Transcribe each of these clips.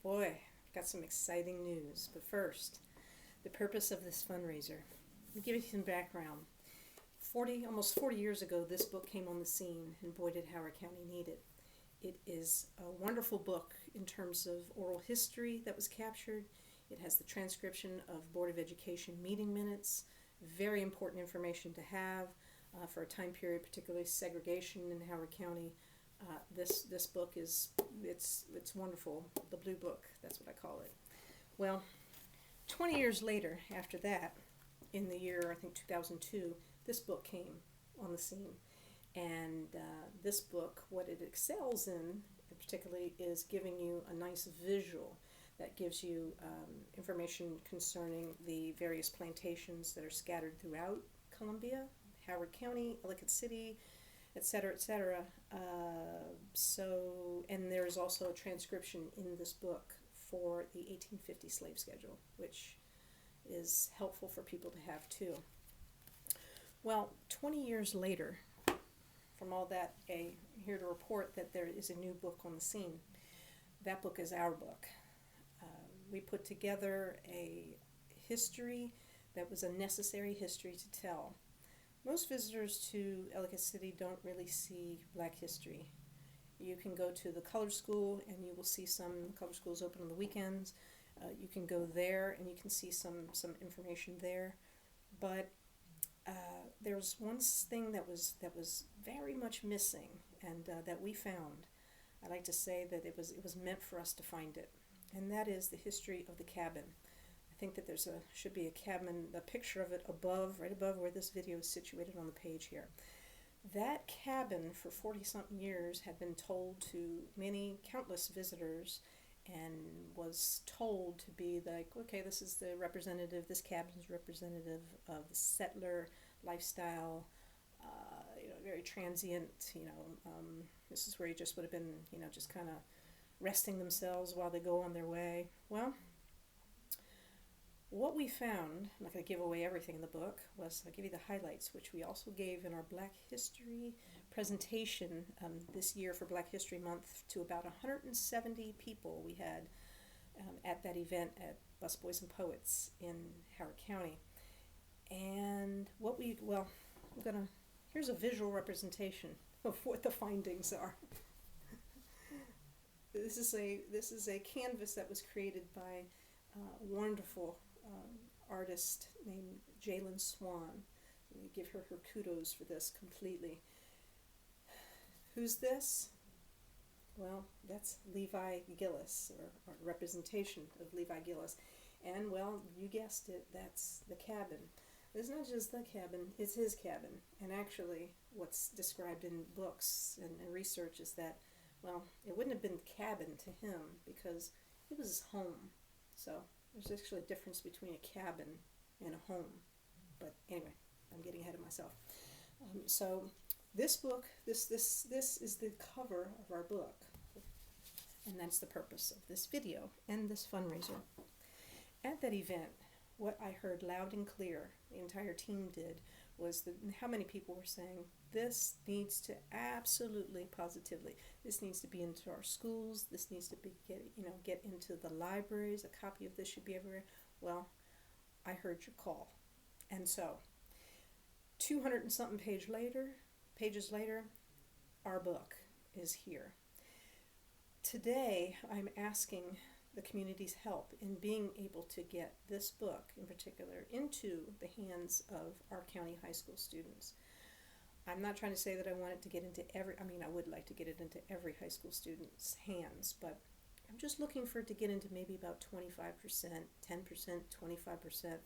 Boy, I've got some exciting news. But first, the purpose of this fundraiser. Let me give you some background. Almost 40 years ago, this book came on the scene, and boy, did Howard County need it. It is a wonderful book in terms of oral history that was captured. It has the transcription of Board of Education meeting minutes, very important information to have for a time period, particularly segregation in Howard County. This book it's wonderful. The Blue Book, that's what I call it. Well, 20 years later, after that, in the year I think 2002, this book came on the scene, and this book, what it excels in, particularly, is giving you a nice visual that gives you information concerning the various plantations that are scattered throughout Columbia, Howard County, Ellicott City, etc., etc. And there is also a transcription in this book for the 1850 slave schedule, which is helpful for people to have too. Well, 20 years later, from all that, I'm here to report that there is a new book on the scene. That book is our book. We put together a history that was a necessary history to tell. Most visitors to Ellicott City don't really see Black history. You can go to the color school and you will see some color schools open on the weekends. You can go there and you can see some information there. But there's one thing that was very much missing, and that we found. I like to say that it was meant for us to find it, and that is the history of the cabin. I think that should be a cabin, a picture of it right above where this video is situated on the page here. That cabin for 40-something years had been told to countless visitors, and was told to be like, okay, this is the representative, this cabin is representative of the settler lifestyle, very transient, this is where you just would have been, just kind of resting themselves while they go on their way. Well, what we found, I'm not going to give away everything in the book, was I'll give you the highlights, which we also gave in our Black History presentation this year for Black History Month to about 170 people we had at that event at Busboys and Poets in Howard County. And here's a visual representation of what the findings are. This is a canvas that was created by a wonderful artist named Jalen Swan. Let me give her kudos for this completely. Who's this? Well, that's Levi Gillis, or representation of Levi Gillis. And, well, you guessed it, that's the cabin. It's not just the cabin, it's his cabin. And actually, what's described in books and research is that, well, it wouldn't have been cabin to him because it was his home. So there's actually a difference between a cabin and a home. But anyway, I'm getting ahead of myself. So this book, this is the cover of our book. And that's the purpose of this video and this fundraiser. At that event, what I heard loud and clear, the entire team did, was how many people were saying, this needs to absolutely, positively, this needs to be into our schools, this needs to be get into the libraries, a copy of this should be everywhere. Well, I heard your call. And so, 200 and something pages later, our book is here. Today, I'm asking the community's help in being able to get this book in particular into the hands of our county high school students. I'm not trying to say that I want it to get into I would like to get it into every high school student's hands, but I'm just looking for it to get into maybe about 25%, 10%, 25%.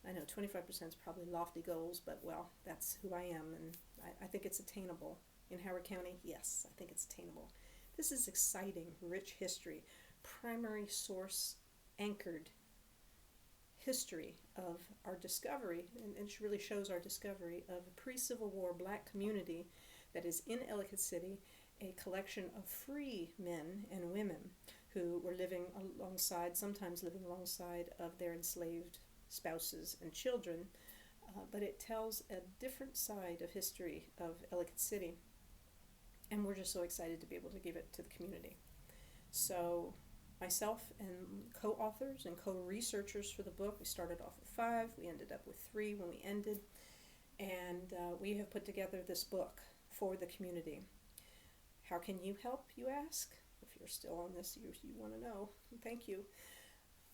I know 25% is probably lofty goals, but well, that's who I am, and I think it's attainable. In Howard County, yes, I think it's attainable. This is exciting, rich history, primary source anchored history of our discovery, and it really shows our discovery of a pre-Civil War Black community that is in Ellicott City, a collection of free men and women who were sometimes living alongside of their enslaved spouses and children, but it tells a different side of history of Ellicott City, and we're just so excited to be able to give it to the community. So myself and co-authors and co-researchers for the book. We started off with 5. We ended up with 3 when we ended. And we have put together this book for the community. How can you help, you ask? If you're still on this, you want to know. Thank you.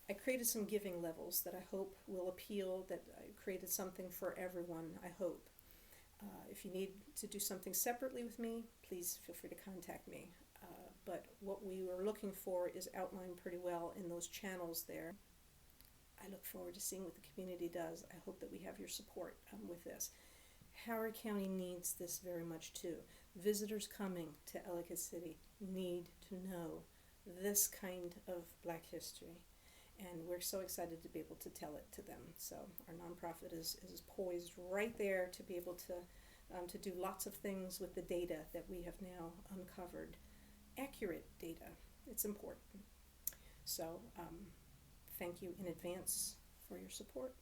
I created some giving levels that I hope will appeal, that I created something for everyone, I hope. If you need to do something separately with me, please feel free to contact me. But what we were looking for is outlined pretty well in those channels there. I look forward to seeing what the community does. I hope that we have your support with this. Howard County needs this very much too. Visitors coming to Ellicott City need to know this kind of Black history. And we're so excited to be able to tell it to them. So our nonprofit is poised right there to be able to do lots of things with the data that we have now uncovered. Accurate data. It's important. So thank you in advance for your support.